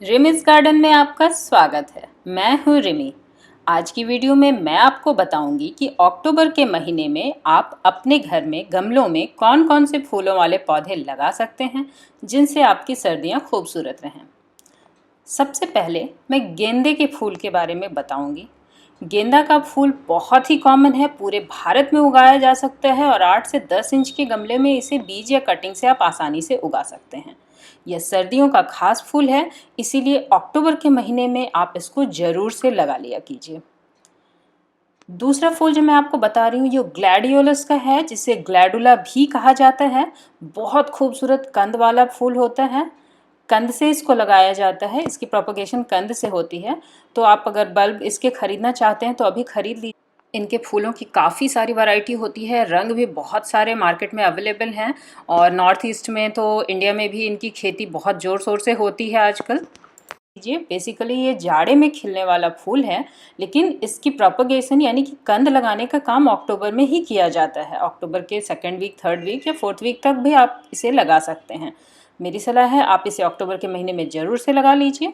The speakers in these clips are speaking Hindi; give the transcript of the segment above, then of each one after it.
रिमिस गार्डन में आपका स्वागत है। मैं हूँ रिमी। आज की वीडियो में मैं आपको बताऊंगी कि अक्टूबर के महीने में आप अपने घर में गमलों में कौन कौन से फूलों वाले पौधे लगा सकते हैं जिनसे आपकी सर्दियाँ खूबसूरत रहें। सबसे पहले मैं गेंदे के फूल के बारे में बताऊंगी। गेंदा का फूल बहुत ही कॉमन है, पूरे भारत में उगाया जा सकता है और 8 से 10 इंच के गमले में इसे बीज या कटिंग से आप आसानी से उगा सकते हैं। यह सर्दियों का खास फूल है, इसीलिए अक्टूबर के महीने में आप इसको ज़रूर से लगा लिया कीजिए। दूसरा फूल जो मैं आपको बता रही हूँ ये ग्लैडियोलस का है, जिसे ग्लैडुला भी कहा जाता है। बहुत खूबसूरत कंद वाला फूल होता है। कंद से इसको लगाया जाता है, इसकी प्रोपगेशन कंद से होती है। तो आप अगर बल्ब इसके खरीदना चाहते हैं तो अभी खरीद लीजिए। इनके फूलों की काफ़ी सारी वैरायटी होती है, रंग भी बहुत सारे मार्केट में अवेलेबल हैं और नॉर्थ ईस्ट में तो इंडिया में भी इनकी खेती बहुत ज़ोर शोर से होती है आजकल। ये बेसिकली ये जाड़े में खिलने वाला फूल है, लेकिन इसकी प्रोपगेशन यानी कि कंद लगाने का काम अक्टूबर में ही किया जाता है। अक्टूबर के सेकेंड वीक, थर्ड वीक या फोर्थ वीक तक भी आप इसे लगा सकते हैं। मेरी सलाह है आप इसे अक्टूबर के महीने में ज़रूर से लगा लीजिए।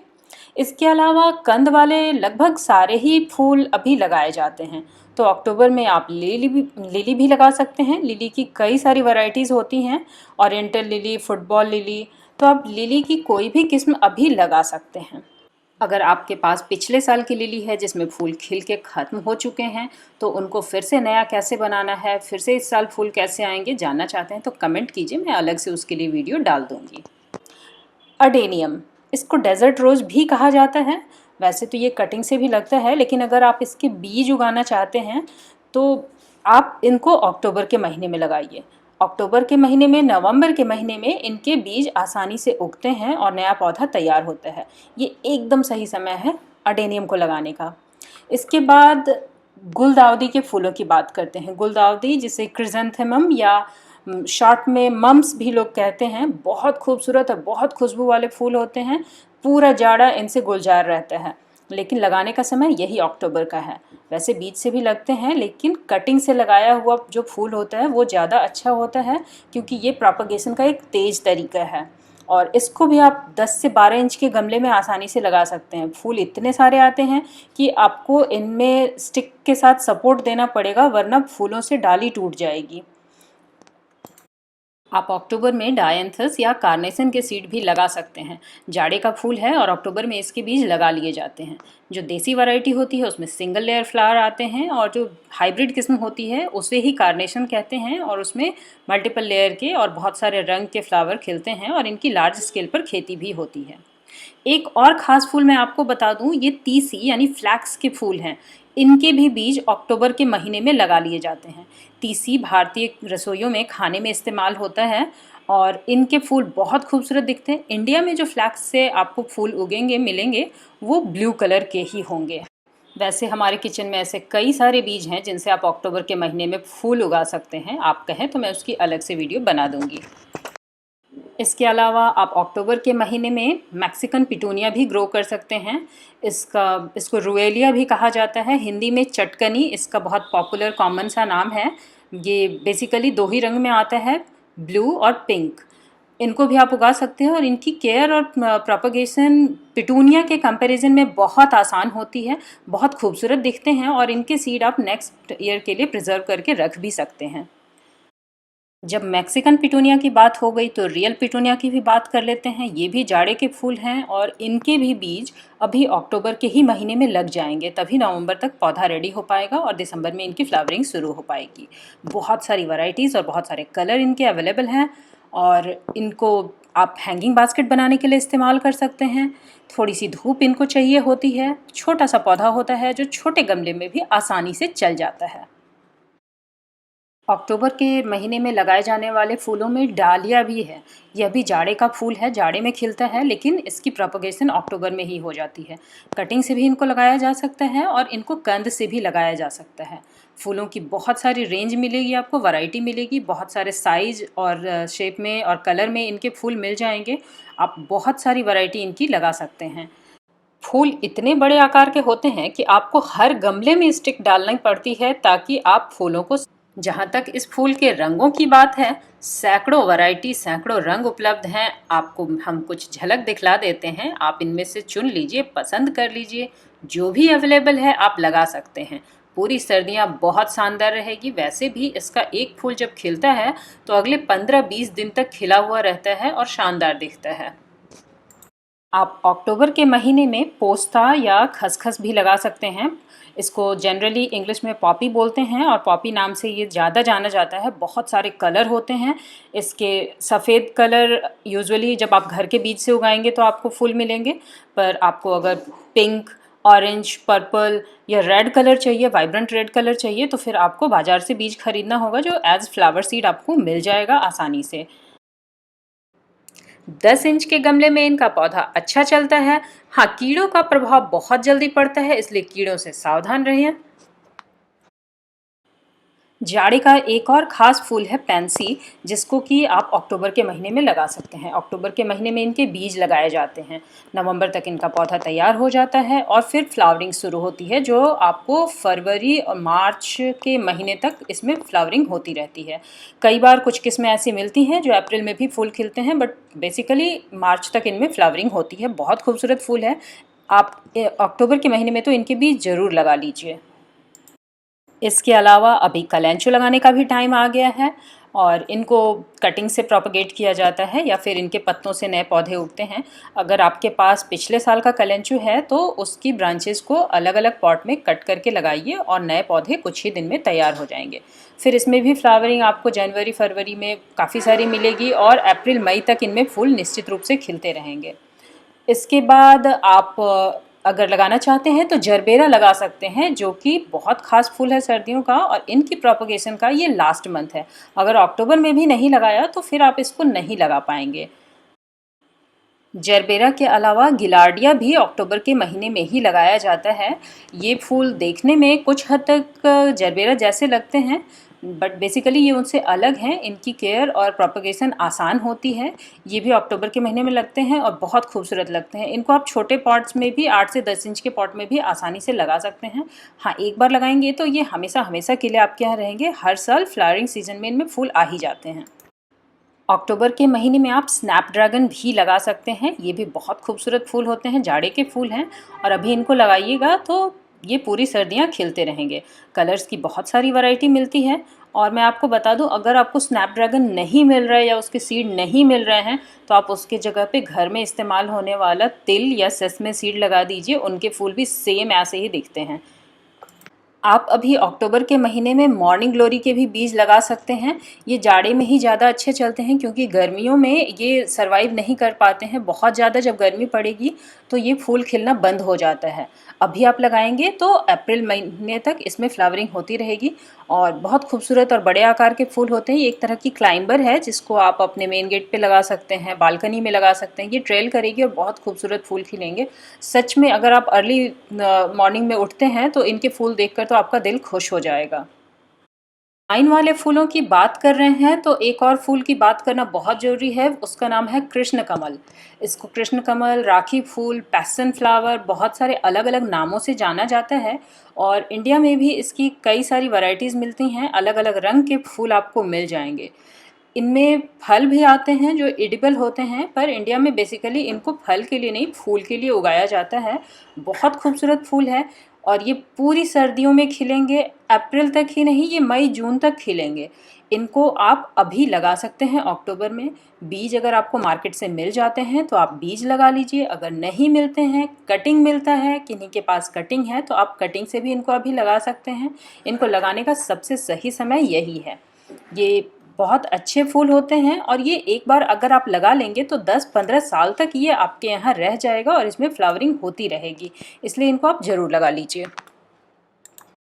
इसके अलावा कंद वाले लगभग सारे ही फूल अभी लगाए जाते हैं। तो अक्टूबर में आप लिली भी लगा सकते हैं। लिली की कई सारी वैरायटीज़ होती हैं, ओरिएंटल लिली, फुटबॉल लिली। तो आप लिली की कोई भी किस्म अभी लगा सकते हैं। अगर आपके पास पिछले साल की लिली है जिसमें फूल खिल के ख़त्म हो चुके हैं, तो उनको फिर से नया कैसे बनाना है, फिर से इस साल फूल कैसे आएंगे जानना चाहते हैं तो कमेंट कीजिए, मैं अलग से उसके लिए वीडियो डाल दूँगी। अडेनियम, इसको डेजर्ट रोज़ भी कहा जाता है। वैसे तो ये कटिंग से भी लगता है, लेकिन अगर आप इसके बीज उगाना चाहते हैं तो आप इनको अक्टूबर के महीने में लगाइए। अक्टूबर के महीने में, नवंबर के महीने में इनके बीज आसानी से उगते हैं और नया पौधा तैयार होता है। ये एकदम सही समय है अडेनियम को लगाने का। इसके बाद गुलदाउदी के फूलों की बात करते हैं। गुलदाउदी, जिसे क्रिजेंथेमम या शॉर्ट में मम्स भी लोग कहते हैं, बहुत खूबसूरत और बहुत खुशबू वाले फूल होते हैं। पूरा जाड़ा इनसे गुलजार रहता है, लेकिन लगाने का समय यही अक्टूबर का है। वैसे बीज से भी लगते हैं, लेकिन कटिंग से लगाया हुआ जो फूल होता है वो ज़्यादा अच्छा होता है, क्योंकि ये प्रोपगेशन का एक तेज़ तरीका है। और इसको भी आप 10 से 12 इंच के गमले में आसानी से लगा सकते हैं। फूल इतने सारे आते हैं कि आपको इनमें स्टिक के साथ सपोर्ट देना पड़ेगा, वरना फूलों से डाली टूट जाएगी। आप अक्टूबर में डायंथस या कार्नेशन के सीड भी लगा सकते हैं। जाड़े का फूल है और अक्टूबर में इसके बीज लगा लिए जाते हैं। जो देसी वैरायटी होती है उसमें सिंगल लेयर फ्लावर आते हैं, और जो हाइब्रिड किस्म होती है उसे ही कार्नेशन कहते हैं, और उसमें मल्टीपल लेयर के और बहुत सारे रंग के फ्लावर खिलते हैं और इनकी लार्ज स्केल पर खेती भी होती है। एक और ख़ास फूल मैं आपको बता दूं, ये तीसी यानी फ्लैक्स के फूल हैं। इनके भी बीज अक्टूबर के महीने में लगा लिए जाते हैं। तीसी भारतीय रसोइयों में खाने में इस्तेमाल होता है और इनके फूल बहुत खूबसूरत दिखते हैं। इंडिया में जो फ्लैक्स से आपको फूल उगेंगे मिलेंगे वो ब्लू कलर के ही होंगे। वैसे हमारे किचन में ऐसे कई सारे बीज हैं जिनसे आप अक्टूबर के महीने में फूल उगा सकते हैं। आप कहें तो मैं उसकी अलग से वीडियो बना दूंगी। इसके अलावा आप अक्टूबर के महीने में मैक्सिकन पिटूनिया भी ग्रो कर सकते हैं। इसको रुएलिया भी कहा जाता है, हिंदी में चटकनी इसका बहुत पॉपुलर कॉमन सा नाम है। ये बेसिकली दो ही रंग में आता है, ब्लू और पिंक। इनको भी आप उगा सकते हैं और इनकी केयर और प्रोपगेशन पिटूनिया के कंपैरिजन में बहुत आसान होती है। बहुत खूबसूरत दिखते हैं और इनके सीड आप नेक्स्ट ईयर के लिए प्रिजर्व करके रख भी सकते हैं। जब मैक्सिकन पिटूनिया की बात हो गई तो रियल पिटूनिया की भी बात कर लेते हैं। ये भी जाड़े के फूल हैं और इनके भी बीज अभी अक्टूबर के ही महीने में लग जाएंगे, तभी नवंबर तक पौधा रेडी हो पाएगा और दिसंबर में इनकी फ्लावरिंग शुरू हो पाएगी। बहुत सारी वैरायटीज़ और बहुत सारे कलर इनके अवेलेबल हैं और इनको आप हैंगिंग बास्केट बनाने के लिए इस्तेमाल कर सकते हैं। थोड़ी सी धूप इनको चाहिए होती है। छोटा सा पौधा होता है जो छोटे गमले में भी आसानी से चल जाता है। अक्टूबर के महीने में लगाए जाने वाले फूलों में डालिया भी है। यह भी जाड़े का फूल है, जाड़े में खिलता है, लेकिन इसकी प्रोपगेशन अक्टूबर में ही हो जाती है। कटिंग से भी इनको लगाया जा सकता है और इनको कंद से भी लगाया जा सकता है। फूलों की बहुत सारी रेंज मिलेगी, आपको वैरायटी मिलेगी, बहुत सारे साइज और शेप में और कलर में इनके फूल मिल जाएंगे। आप बहुत सारी वैरायटी इनकी लगा सकते हैं। फूल इतने बड़े आकार के होते हैं कि आपको हर गमले में स्टिक डालनी पड़ती है ताकि आप फूलों को जहाँ तक इस फूल के रंगों की बात है, सैकड़ों वैरायटी, सैकड़ों रंग उपलब्ध हैं। आपको हम कुछ झलक दिखला देते हैं, आप इनमें से चुन लीजिए, पसंद कर लीजिए। जो भी अवेलेबल है आप लगा सकते हैं। पूरी सर्दियाँ बहुत शानदार रहेगी। वैसे भी इसका एक फूल जब खिलता है तो अगले 15-20 दिन तक खिला हुआ रहता है और शानदार दिखता है। आप अक्टूबर के महीने में पोस्ता या खसखस भी लगा सकते हैं। इसको जनरली इंग्लिश में पॉपी बोलते हैं और पॉपी नाम से ये ज़्यादा जाना जाता है। बहुत सारे कलर होते हैं इसके। सफ़ेद कलर यूजुअली जब आप घर के बीज से उगाएंगे तो आपको फूल मिलेंगे, पर आपको अगर पिंक, ऑरेंज, पर्पल या रेड कलर चाहिए, वाइब्रेंट रेड कलर चाहिए, तो फिर आपको बाज़ार से बीज खरीदना होगा, जो एज फ्लावर सीड आपको मिल जाएगा आसानी से। 10 इंच के गमले में इनका पौधा अच्छा चलता है। हाँ, कीड़ों का प्रभाव बहुत जल्दी पड़ता है, इसलिए कीड़ों से सावधान रहें। जाड़े का एक और ख़ास फूल है पैंसी, जिसको कि आप अक्टूबर के महीने में लगा सकते हैं। अक्टूबर के महीने में इनके बीज लगाए जाते हैं। नवंबर तक इनका पौधा तैयार हो जाता है और फिर फ्लावरिंग शुरू होती है, जो आपको फरवरी और मार्च के महीने तक इसमें फ्लावरिंग होती रहती है। कई बार कुछ किस्में ऐसी मिलती हैं जो अप्रैल में भी फूल खिलते हैं, बट बेसिकली मार्च तक इनमें फ्लावरिंग होती है। बहुत खूबसूरत फूल है। आप अक्टूबर के महीने में तो इनके बीज ज़रूर लगा लीजिए। इसके अलावा अभी कलेंचो लगाने का भी टाइम आ गया है और इनको कटिंग से प्रोपगेट किया जाता है या फिर इनके पत्तों से नए पौधे उगते हैं। अगर आपके पास पिछले साल का कलेंचो है तो उसकी ब्रांचेस को अलग अलग पॉट में कट करके लगाइए और नए पौधे कुछ ही दिन में तैयार हो जाएंगे। फिर इसमें भी फ्लावरिंग आपको जनवरी फरवरी में काफ़ी सारी मिलेगी और अप्रैल मई तक इनमें फूल निश्चित रूप से खिलते रहेंगे। इसके बाद आप अगर लगाना चाहते हैं तो जरबेरा लगा सकते हैं, जो कि बहुत ख़ास फूल है सर्दियों का और इनकी प्रोपगेशन का ये लास्ट मंथ है। अगर अक्टूबर में भी नहीं लगाया तो फिर आप इसको नहीं लगा पाएंगे। जरबेरा के अलावा गिलार्डिया भी अक्टूबर के महीने में ही लगाया जाता है। ये फूल देखने में कुछ हद तक जरबेरा जैसे लगते हैं, बट बेसिकली ये उनसे अलग हैं। इनकी केयर और प्रोपगेशन आसान होती है। ये भी अक्टूबर के महीने में लगते हैं और बहुत खूबसूरत लगते हैं। इनको आप छोटे पॉट्स में भी 8 से 10 इंच के पॉट में भी आसानी से लगा सकते हैं। हाँ, एक बार लगाएंगे तो ये हमेशा हमेशा के लिए आपके यहाँ रहेंगे। हर साल फ्लावरिंग सीजन में इनमें फूल आ ही जाते हैं। अक्टूबर के महीने में आप स्नैपड्रैगन भी लगा सकते हैं। ये भी बहुत खूबसूरत फूल होते हैं, जाड़े के फूल हैं और अभी इनको लगाइएगा तो ये पूरी सर्दियाँ खिलते रहेंगे। कलर्स की बहुत सारी वैरायटी मिलती है और मैं आपको बता दूं, अगर आपको स्नैपड्रैगन नहीं मिल रहा है या उसके सीड नहीं मिल रहे हैं तो आप उसके जगह पे घर में इस्तेमाल होने वाला तिल या सेसमे सीड लगा दीजिए। उनके फूल भी सेम ऐसे ही दिखते हैं। आप अभी अक्टूबर के महीने में मॉर्निंग ग्लोरी के भी बीज लगा सकते हैं। ये जाड़े में ही ज़्यादा अच्छे चलते हैं क्योंकि गर्मियों में ये सर्वाइव नहीं कर पाते हैं। बहुत ज़्यादा जब गर्मी पड़ेगी तो ये फूल खिलना बंद हो जाता है। अभी आप लगाएंगे तो अप्रैल महीने तक इसमें फ्लावरिंग होती रहेगी और बहुत खूबसूरत और बड़े आकार के फूल होते हैं। ये एक तरह की क्लाइंबर है जिसको आप अपने मेन गेट पे लगा सकते हैं, बालकनी में लगा सकते हैं। ये ट्रेल करेगी और बहुत खूबसूरत फूल खिलेंगे। सच में अगर आप अर्ली मॉर्निंग में उठते हैं तो इनके फूल देखकर तो आपका दिल खुश हो जाएगा। वाइन वाले फूलों की बात कर रहे हैं तो एक और फूल की बात करना बहुत ज़रूरी है। उसका नाम है कृष्ण कमल। इसको कृष्ण कमल, राखी फूल, पैसन फ्लावर, बहुत सारे अलग अलग नामों से जाना जाता है और इंडिया में भी इसकी कई सारी वैरायटीज़ मिलती हैं। अलग अलग रंग के फूल आपको मिल जाएंगे। इनमें फल भी आते हैं जो एडिबल होते हैं, पर इंडिया में बेसिकली इनको फल के लिए नहीं, फूल के लिए उगाया जाता है। बहुत खूबसूरत फूल है और ये पूरी सर्दियों में खिलेंगे। अप्रैल तक ही नहीं, ये मई जून तक खिलेंगे। इनको आप अभी लगा सकते हैं अक्टूबर में। बीज अगर आपको मार्केट से मिल जाते हैं तो आप बीज लगा लीजिए। अगर नहीं मिलते हैं, कटिंग मिलता है, किन्हीं के पास कटिंग है, तो आप कटिंग से भी इनको अभी लगा सकते हैं। इनको लगाने का सबसे सही समय यही है। ये बहुत अच्छे फूल होते हैं और ये एक बार अगर आप लगा लेंगे तो 10-15 साल तक ये आपके यहाँ रह जाएगा और इसमें फ्लावरिंग होती रहेगी। इसलिए इनको आप ज़रूर लगा लीजिए।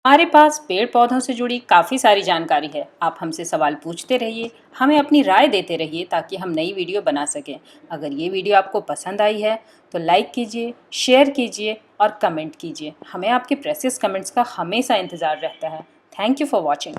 हमारे पास पेड़ पौधों से जुड़ी काफ़ी सारी जानकारी है। आप हमसे सवाल पूछते रहिए, हमें अपनी राय देते रहिए ताकि हम नई वीडियो बना सकें। अगर ये वीडियो आपको पसंद आई है तो लाइक कीजिए, शेयर कीजिए और कमेंट कीजिए। हमें आपके प्रेशियस कमेंट्स का हमेशा इंतज़ार रहता है। Thank you for watching.